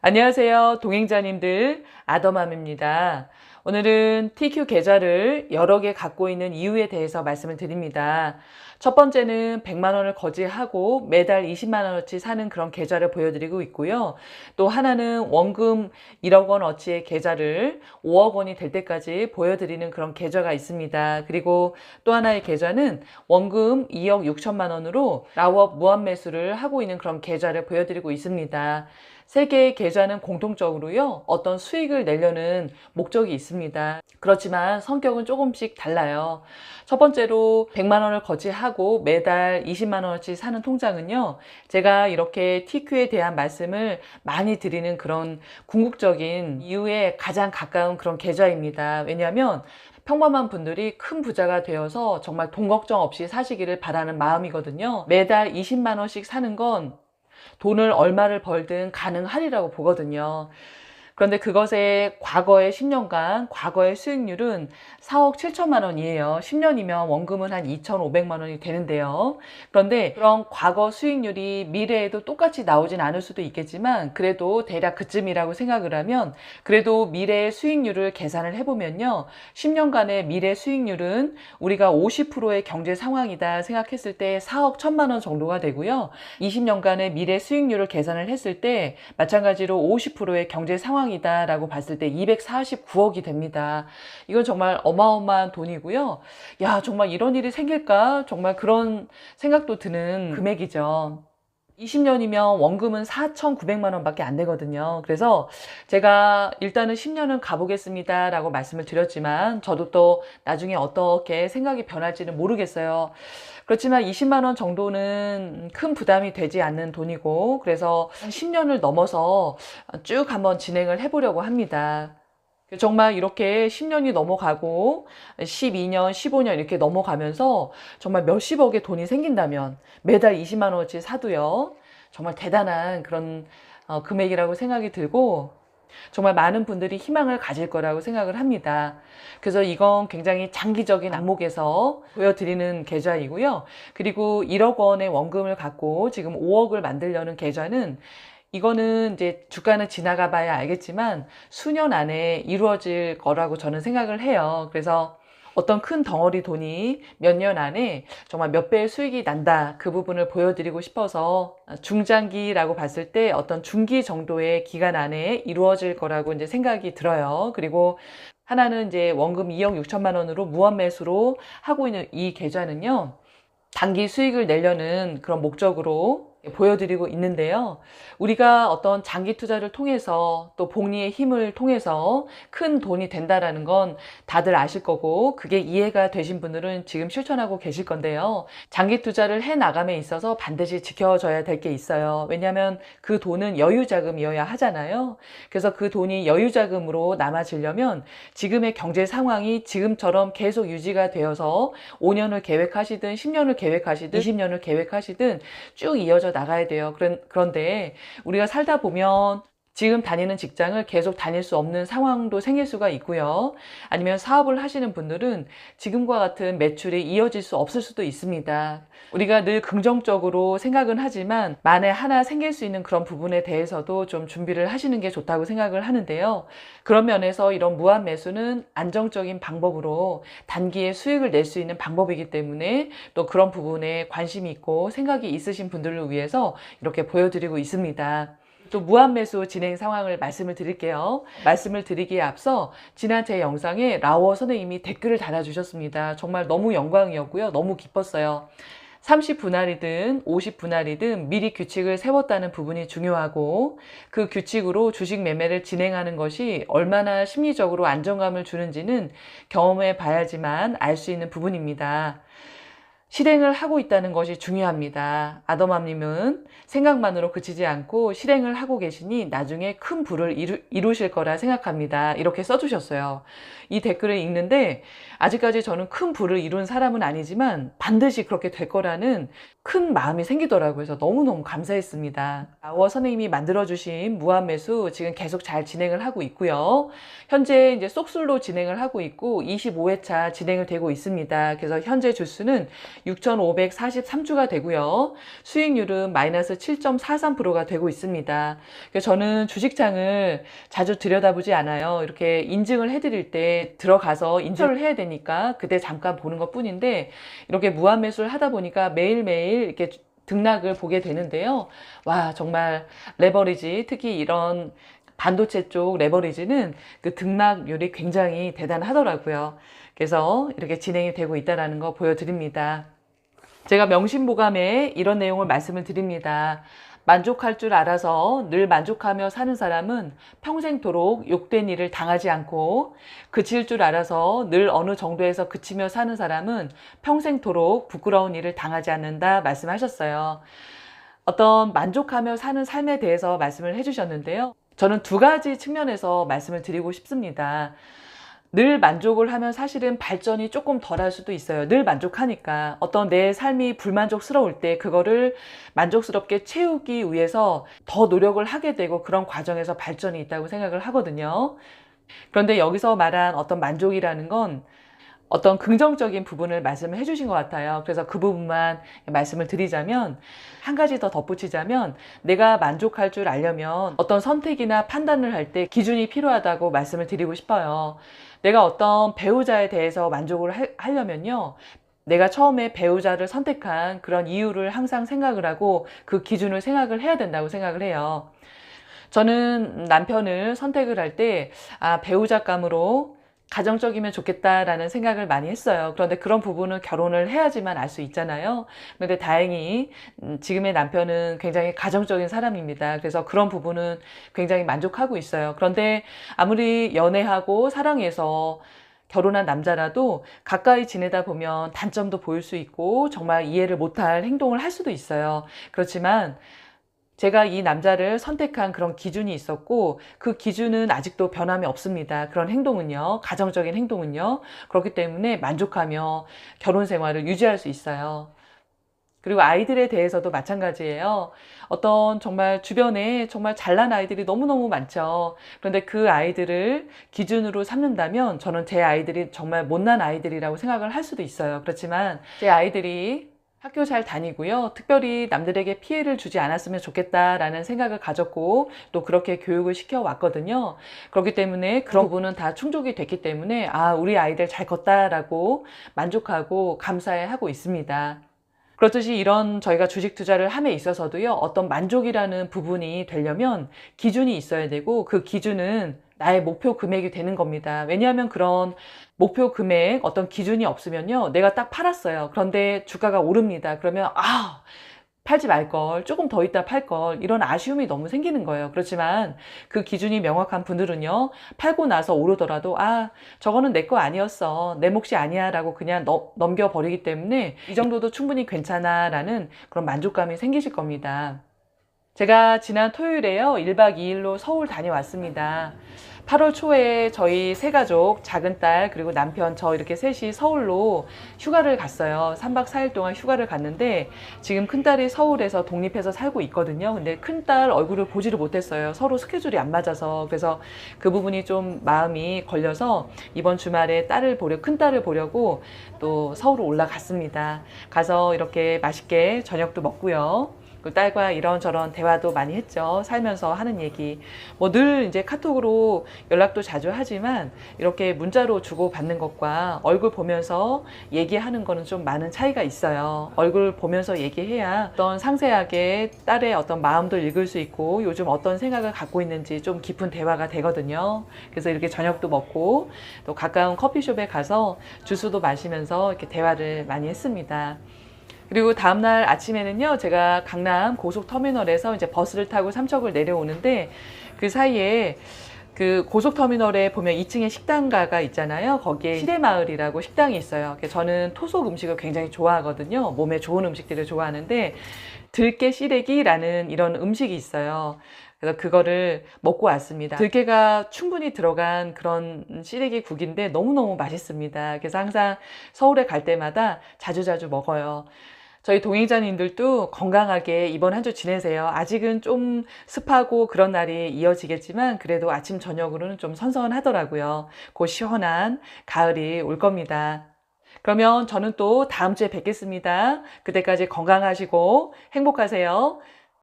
안녕하세요, 동행자님들. 아더맘입니다. 오늘은 TQ 계좌를 여러 개 갖고 있는 이유에 대해서 말씀을 드립니다. 첫 번째는 100만 원을 거지하고 매달 20만 원어치 사는 그런 계좌를 보여드리고 있고요. 또 하나는 원금 1억 원어치의 계좌를 5억 원이 될 때까지 보여드리는 그런 계좌가 있습니다. 그리고 또 하나의 계좌는 원금 2억 6천만 원으로 라우업 무한 매수를 하고 있는 그런 계좌를 보여드리고 있습니다. 세 개의 계좌는 공통적으로요, 어떤 수익을 내려는 목적이 있습니다. 그렇지만 성격은 조금씩 달라요. 첫 번째로 100만 원을 거치하고 매달 20만 원어치 사는 통장은요, 제가 이렇게 TQ에 대한 말씀을 많이 드리는 그런 궁극적인 이유에 가장 가까운 그런 계좌입니다. 왜냐하면 평범한 분들이 큰 부자가 되어서 정말 돈 걱정 없이 사시기를 바라는 마음이거든요. 매달 20만 원씩 사는 건 돈을 얼마를 벌든 가능하리라고 보거든요. 그런데 그것의 과거의 10년간 과거의 수익률은 4억 7천만 원이에요. 10년이면 원금은 한 2,500만 원이 되는데요. 그런데 그런 과거 수익률이 미래에도 똑같이 나오진 않을 수도 있겠지만 그래도 대략 그쯤이라고 생각을 하면, 그래도 미래의 수익률을 계산을 해보면요, 10년간의 미래 수익률은 우리가 50%의 경제 상황이다 생각했을 때 4억 1천만 원 정도가 되고요. 20년간의 미래 수익률을 계산을 했을 때 마찬가지로 50%의 경제 상황 이다라고 봤을 때 249억이 됩니다. 이건 정말 어마어마한 돈이고요. 야, 정말 이런 일이 생길까? 정말 그런 생각도 드는 금액이죠. 20년이면 원금은 4,900만 원밖에 안 되거든요. 그래서 제가 일단은 10년은 가보겠습니다 라고 말씀을 드렸지만, 저도 또 나중에 어떻게 생각이 변할지는 모르겠어요. 그렇지만 20만 원 정도는 큰 부담이 되지 않는 돈이고, 그래서 10년을 넘어서 쭉 한번 진행을 해보려고 합니다. 정말 이렇게 10년이 넘어가고 12년, 15년 이렇게 넘어가면서 정말 몇십억의 돈이 생긴다면 매달 20만 원어치 사도요, 정말 대단한 그런 금액이라고 생각이 들고, 정말 많은 분들이 희망을 가질 거라고 생각을 합니다. 그래서 이건 굉장히 장기적인 안목에서 보여드리는 계좌이고요. 그리고 1억 원의 원금을 갖고 지금 5억을 만들려는 계좌는, 이거는 이제 주가는 지나가 봐야 알겠지만 수년 안에 이루어질 거라고 저는 생각을 해요. 그래서 어떤 큰 덩어리 돈이 몇 년 안에 정말 몇 배의 수익이 난다, 그 부분을 보여드리고 싶어서 중장기라고 봤을 때 어떤 중기 정도의 기간 안에 이루어질 거라고 이제 생각이 들어요. 그리고 하나는 이제 원금 2억 6천만 원으로 무한 매수로 하고 있는 이 계좌는요, 단기 수익을 내려는 그런 목적으로 보여드리고 있는데요. 우리가 어떤 장기 투자를 통해서 또 복리의 힘을 통해서 큰 돈이 된다라는 건 다들 아실 거고, 그게 이해가 되신 분들은 지금 실천하고 계실 건데요. 장기 투자를 해 나감에 있어서 반드시 지켜져야 될 게 있어요. 왜냐하면 그 돈은 여유자금이어야 하잖아요. 그래서 그 돈이 여유자금으로 남아지려면 지금의 경제 상황이 지금처럼 계속 유지가 되어서 5년을 계획하시든 10년을 계획하시든 20년을 계획하시든 쭉 이어져 나가야 돼요. 그런데 우리가 살다 보면 지금 다니는 직장을 계속 다닐 수 없는 상황도 생길 수가 있고요. 아니면 사업을 하시는 분들은 지금과 같은 매출이 이어질 수 없을 수도 있습니다. 우리가 늘 긍정적으로 생각은 하지만 만에 하나 생길 수 있는 그런 부분에 대해서도 좀 준비를 하시는 게 좋다고 생각을 하는데요. 그런 면에서 이런 무한 매수는 안정적인 방법으로 단기에 수익을 낼 수 있는 방법이기 때문에 또 그런 부분에 관심이 있고 생각이 있으신 분들을 위해서 이렇게 보여드리고 있습니다. 또 무한매수 진행 상황을 말씀을 드릴게요. 말씀을 드리기에 앞서 지난 제 영상에 라오어 선생님이 댓글을 달아주셨습니다. 정말 너무 영광이었고요. 너무 기뻤어요. 30분할이든 50분할이든 미리 규칙을 세웠다는 부분이 중요하고, 그 규칙으로 주식 매매를 진행하는 것이 얼마나 심리적으로 안정감을 주는지는 경험해 봐야지만 알 수 있는 부분입니다. 실행을 하고 있다는 것이 중요합니다. 아더맘님은 생각만으로 그치지 않고 실행을 하고 계시니 나중에 큰 부를 이루실 거라 생각합니다. 이렇게 써주셨어요. 이 댓글을 읽는데 아직까지 저는 큰 부를 이룬 사람은 아니지만 반드시 그렇게 될 거라는 큰 마음이 생기더라고요. 그래서 너무너무 감사했습니다. 아워 선생님이 만들어주신 무한매수 지금 계속 잘 진행을 하고 있고요. 현재 이제 쏙술로 진행을 하고 있고 25회차 진행을 되고 있습니다. 그래서 현재 주수는 6,543주가 되고요. 수익률은 마이너스 7.43%가 되고 있습니다. 그래서 저는 주식창을 자주 들여다보지 않아요. 이렇게 인증을 해드릴 때 들어가서 인증을 해야 되니까 그때 잠깐 보는 것 뿐인데 이렇게 무한매수를 하다 보니까 매일매일 이렇게 등락을 보게 되는데요. 와, 정말 레버리지, 특히 이런 반도체 쪽 레버리지는 그 등락률이 굉장히 대단하더라고요. 그래서 이렇게 진행이 되고 있다는 거 보여드립니다. 제가 명심보감에 이런 내용을 말씀을 드립니다. 만족할 줄 알아서 늘 만족하며 사는 사람은 평생토록 욕된 일을 당하지 않고, 그칠 줄 알아서 늘 어느 정도에서 그치며 사는 사람은 평생토록 부끄러운 일을 당하지 않는다 말씀하셨어요. 어떤 만족하며 사는 삶에 대해서 말씀을 해주셨는데요. 저는 두 가지 측면에서 말씀을 드리고 싶습니다. 늘 만족을 하면 사실은 발전이 조금 덜할 수도 있어요. 늘 만족하니까 어떤 내 삶이 불만족스러울 때 그거를 만족스럽게 채우기 위해서 더 노력을 하게 되고 그런 과정에서 발전이 있다고 생각을 하거든요. 그런데 여기서 말한 어떤 만족이라는 건 어떤 긍정적인 부분을 말씀을 해주신 것 같아요. 그래서 그 부분만 말씀을 드리자면, 한 가지 더 덧붙이자면, 내가 만족할 줄 알려면 어떤 선택이나 판단을 할 때 기준이 필요하다고 말씀을 드리고 싶어요. 내가 어떤 배우자에 대해서 만족을 하려면요, 내가 처음에 배우자를 선택한 그런 이유를 항상 생각을 하고 그 기준을 생각을 해야 된다고 생각을 해요. 저는 남편을 선택을 할 때, 배우자감으로 가정적이면 좋겠다라는 생각을 많이 했어요. 그런데 그런 부분은 결혼을 해야지만 알 수 있잖아요. 그런데 다행히 지금의 남편은 굉장히 가정적인 사람입니다. 그래서 그런 부분은 굉장히 만족하고 있어요. 그런데 아무리 연애하고 사랑해서 결혼한 남자라도 가까이 지내다 보면 단점도 보일 수 있고 정말 이해를 못할 행동을 할 수도 있어요. 그렇지만 제가 이 남자를 선택한 그런 기준이 있었고 그 기준은 아직도 변함이 없습니다. 그런 행동은요, 가정적인 행동은요. 그렇기 때문에 만족하며 결혼 생활을 유지할 수 있어요. 그리고 아이들에 대해서도 마찬가지예요. 어떤 정말 주변에 정말 잘난 아이들이 너무너무 많죠. 그런데 그 아이들을 기준으로 삼는다면 저는 제 아이들이 정말 못난 아이들이라고 생각을 할 수도 있어요. 그렇지만 제 아이들이 학교 잘 다니고요. 특별히 남들에게 피해를 주지 않았으면 좋겠다라는 생각을 가졌고 또 그렇게 교육을 시켜왔거든요. 그렇기 때문에 그런 부분은 다 충족이 됐기 때문에 우리 아이들 잘 컸다라고 만족하고 감사해하고 있습니다. 그렇듯이 이런 저희가 주식 투자를 함에 있어서도요, 어떤 만족이라는 부분이 되려면 기준이 있어야 되고 그 기준은 나의 목표 금액이 되는 겁니다. 왜냐하면 그런 목표 금액 어떤 기준이 없으면요, 내가 딱 팔았어요. 그런데 주가가 오릅니다. 그러면 팔지 말걸, 조금 더 있다 팔걸, 이런 아쉬움이 너무 생기는 거예요. 그렇지만 그 기준이 명확한 분들은요, 팔고 나서 오르더라도 저거는 내 거 아니었어, 내 몫이 아니야 라고 그냥 넘겨버리기 때문에 이 정도도 충분히 괜찮아 라는 그런 만족감이 생기실 겁니다. 제가 지난 토요일에요, 1박 2일로 서울 다녀왔습니다. 8월 초에 저희 세 가족, 작은 딸, 그리고 남편, 저 이렇게 셋이 서울로 휴가를 갔어요. 3박 4일 동안 휴가를 갔는데 지금 큰딸이 서울에서 독립해서 살고 있거든요. 근데 큰딸 얼굴을 보지를 못했어요. 서로 스케줄이 안 맞아서. 그래서 그 부분이 좀 마음이 걸려서 이번 주말에 큰딸을 보려고 또 서울로 올라갔습니다. 가서 이렇게 맛있게 저녁도 먹고요. 그 딸과 이런저런 대화도 많이 했죠. 살면서 하는 얘기. 늘 이제 카톡으로 연락도 자주 하지만 이렇게 문자로 주고받는 것과 얼굴 보면서 얘기하는 거는 좀 많은 차이가 있어요. 얼굴 보면서 얘기해야 어떤 상세하게 딸의 어떤 마음도 읽을 수 있고 요즘 어떤 생각을 갖고 있는지 좀 깊은 대화가 되거든요. 그래서 이렇게 저녁도 먹고 또 가까운 커피숍에 가서 주스도 마시면서 이렇게 대화를 많이 했습니다. 그리고 다음날 아침에는요, 제가 강남 고속터미널에서 이제 버스를 타고 삼척을 내려오는데 그 사이에 그 고속터미널에 보면 2층에 식당가가 있잖아요. 거기에 시대마을이라고 식당이 있어요. 저는 토속 음식을 굉장히 좋아하거든요. 몸에 좋은 음식들을 좋아하는데 들깨 시래기라는 이런 음식이 있어요. 그래서 그거를 먹고 왔습니다. 들깨가 충분히 들어간 그런 시래기 국인데 너무너무 맛있습니다. 그래서 항상 서울에 갈 때마다 자주자주 먹어요. 저희 동행자님들도 건강하게 이번 한 주 지내세요. 아직은 좀 습하고 그런 날이 이어지겠지만 그래도 아침 저녁으로는 좀 선선하더라고요. 곧 시원한 가을이 올 겁니다. 그러면 저는 또 다음 주에 뵙겠습니다. 그때까지 건강하시고 행복하세요.